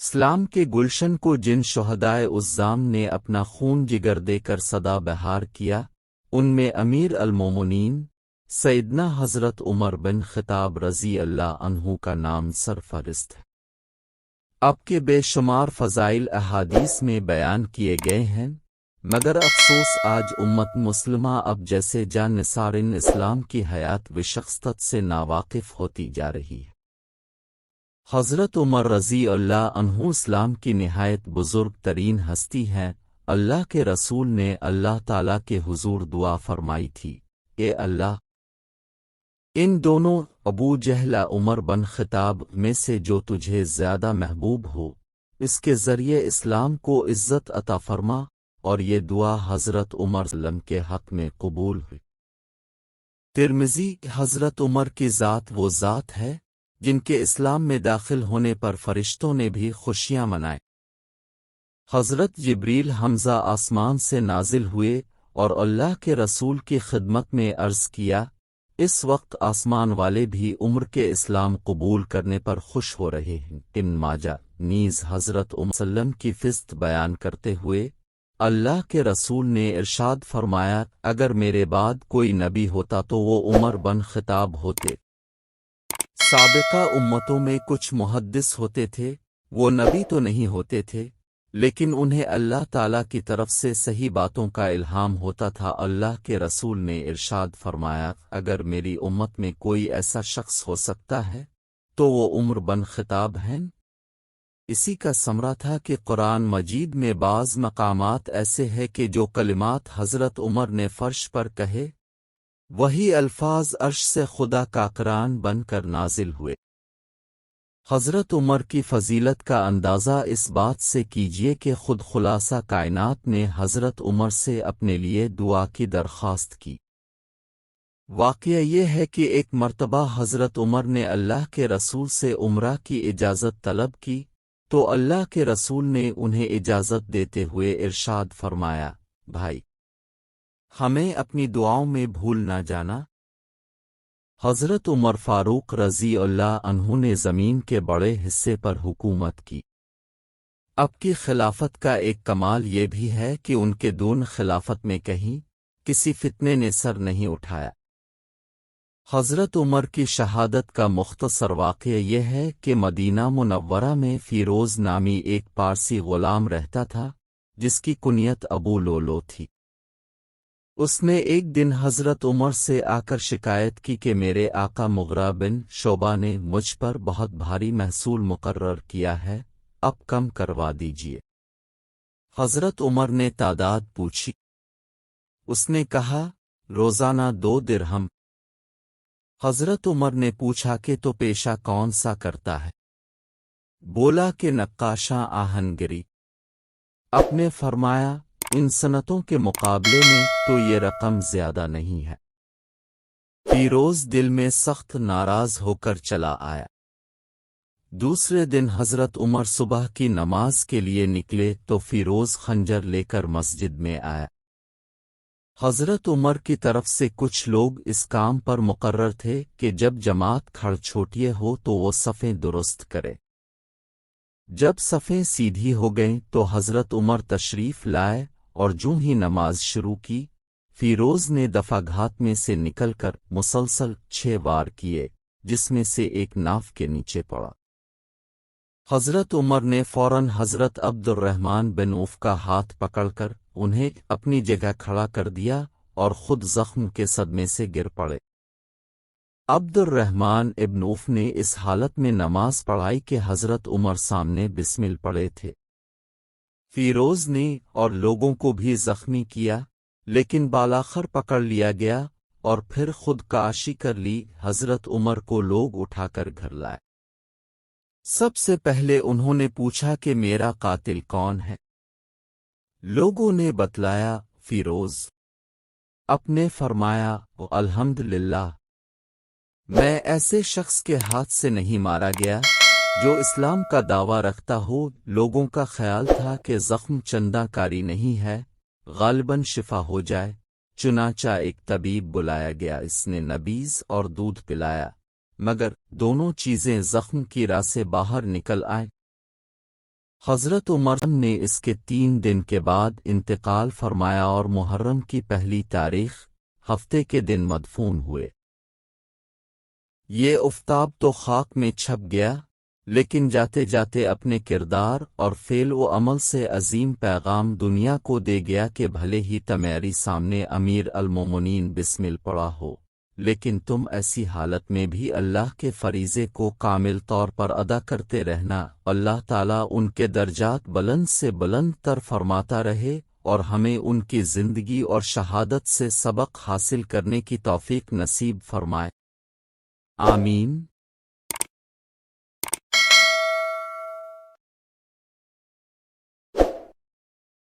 اسلام کے گلشن کو جن شہدائے عظام نے اپنا خون جگر دے کر سدا بہار کیا، ان میں امیر المومنین سیدنا حضرت عمر بن خطاب رضی اللہ عنہ کا نام سرفہرست ہے۔ اب کے بے شمار فضائل احادیث میں بیان کیے گئے ہیں، مگر افسوس آج امت مسلمہ اب جیسے جان نثارن اسلام کی حیات و شخصیت سے ناواقف ہوتی جا رہی ہے۔ حضرت عمر رضی اللہ عنہ اسلام کی نہایت بزرگ ترین ہستی ہیں۔ اللہ کے رسول نے اللہ تعالیٰ کے حضور دعا فرمائی تھی، اے اللہ، ان دونوں ابو جہل عمر بن خطاب میں سے جو تجھے زیادہ محبوب ہو، اس کے ذریعے اسلام کو عزت عطا فرما، اور یہ دعا حضرت عمر صلی اللہ علیہ وسلم کے حق میں قبول ہوئی۔ ترمذی، حضرت عمر کی ذات وہ ذات ہے جن کے اسلام میں داخل ہونے پر فرشتوں نے بھی خوشیاں منائیں۔ حضرت جبریل حمزہ آسمان سے نازل ہوئے اور اللہ کے رسول کی خدمت میں عرض کیا، اس وقت آسمان والے بھی عمر کے اسلام قبول کرنے پر خوش ہو رہے ہیں۔ ابن ماجہ نیز حضرت عمر صلی اللہ علیہ وسلم کی فضیلت بیان کرتے ہوئے اللہ کے رسول نے ارشاد فرمایا، اگر میرے بعد کوئی نبی ہوتا تو وہ عمر بن خطاب ہوتے۔ سابقہ امتوں میں کچھ محدث ہوتے تھے، وہ نبی تو نہیں ہوتے تھے، لیکن انہیں اللہ تعالیٰ کی طرف سے صحیح باتوں کا الہام ہوتا تھا۔ اللہ کے رسول نے ارشاد فرمایا، اگر میری امت میں کوئی ایسا شخص ہو سکتا ہے تو وہ عمر بن خطاب ہیں۔ اسی کا ثمرہ تھا کہ قرآن مجید میں بعض مقامات ایسے ہیں کہ جو کلمات حضرت عمر نے فرش پر کہے، وہی الفاظ عرش سے خدا کا قرآن بن کر نازل ہوئے۔ حضرت عمر کی فضیلت کا اندازہ اس بات سے کیجئے کہ خود خلاصہ کائنات نے حضرت عمر سے اپنے لیے دعا کی درخواست کی۔ واقعہ یہ ہے کہ ایک مرتبہ حضرت عمر نے اللہ کے رسول سے عمرہ کی اجازت طلب کی، تو اللہ کے رسول نے انہیں اجازت دیتے ہوئے ارشاد فرمایا، بھائی، ہمیں اپنی دعاؤں میں بھول نہ جانا۔ حضرت عمر فاروق رضی اللہ عنہ نے زمین کے بڑے حصے پر حکومت کی۔ اب کی خلافت کا ایک کمال یہ بھی ہے کہ ان کے دون خلافت میں کہیں کسی فتنے نے سر نہیں اٹھایا۔ حضرت عمر کی شہادت کا مختصر واقعہ یہ ہے کہ مدینہ منورہ میں فیروز نامی ایک پارسی غلام رہتا تھا جس کی کنیت ابو لولو تھی۔ اس نے ایک دن حضرت عمر سے آ کر شکایت کی کہ میرے آقا مغرہ بن شعبہ نے مجھ پر بہت بھاری محصول مقرر کیا ہے، اب کم کروا دیجیے۔ حضرت عمر نے تعداد پوچھی۔ اس نے کہا، روزانہ 2 درہم۔ حضرت عمر نے پوچھا کہ تو پیشہ کون سا کرتا ہے؟ بولا کہ نقاشاں آہن گری۔ آپ نے فرمایا، ان صنعتوں کے مقابلے میں تو یہ رقم زیادہ نہیں ہے۔ فیروز دل میں سخت ناراض ہو کر چلا آیا۔ دوسرے دن حضرت عمر صبح کی نماز کے لیے نکلے تو فیروز خنجر لے کر مسجد میں آیا۔ حضرت عمر کی طرف سے کچھ لوگ اس کام پر مقرر تھے کہ جب جماعت کھڑ چھوٹیے ہو تو وہ صفیں درست کرے۔ جب صفیں سیدھی ہو گئیں تو حضرت عمر تشریف لائے اور جوں ہی نماز شروع کی، فیروز نے دفع گھات میں سے نکل کر مسلسل 6 وار کیے، جس میں سے ایک ناف کے نیچے پڑا۔ حضرت عمر نے فوراً حضرت عبد الرحمن بن عوف کا ہاتھ پکڑ کر انہیں اپنی جگہ کھڑا کر دیا اور خود زخم کے صدمے سے گر پڑے۔ عبد الرحمن ابن عوف نے اس حالت میں نماز پڑھائی کہ حضرت عمر سامنے بسمل پڑے تھے۔ فیروز نے اور لوگوں کو بھی زخمی کیا، لیکن بالاخر پکڑ لیا گیا اور پھر خود کاشی کر لی۔ حضرت عمر کو لوگ اٹھا کر گھر لائے۔ سب سے پہلے انہوں نے پوچھا کہ میرا قاتل کون ہے؟ لوگوں نے بتلایا، فیروز۔ آپ نے فرمایا، الحمدللہ، میں ایسے شخص کے ہاتھ سے نہیں مارا گیا جو اسلام کا دعویٰ رکھتا ہو۔ لوگوں کا خیال تھا کہ زخم چندہ کاری نہیں ہے، غالباً شفا ہو جائے، چنانچہ ایک طبیب بلایا گیا۔ اس نے نبیذ اور دودھ پلایا، مگر دونوں چیزیں زخم کی راہ سے باہر نکل آئیں۔ حضرت عمر نے اس کے 3 دن کے بعد انتقال فرمایا اور محرم کی پہلی تاریخ ہفتے کے دن مدفون ہوئے۔ یہ آفتاب تو خاک میں چھپ گیا، لیکن جاتے جاتے اپنے کردار اور فعل و عمل سے عظیم پیغام دنیا کو دے گیا کہ بھلے ہی تمہاری سامنے امیر المومنین بسمل پڑا ہو، لیکن تم ایسی حالت میں بھی اللہ کے فریضے کو کامل طور پر ادا کرتے رہنا۔ اللہ تعالیٰ ان کے درجات بلند سے بلند تر فرماتا رہے اور ہمیں ان کی زندگی اور شہادت سے سبق حاصل کرنے کی توفیق نصیب فرمائے۔ آمین۔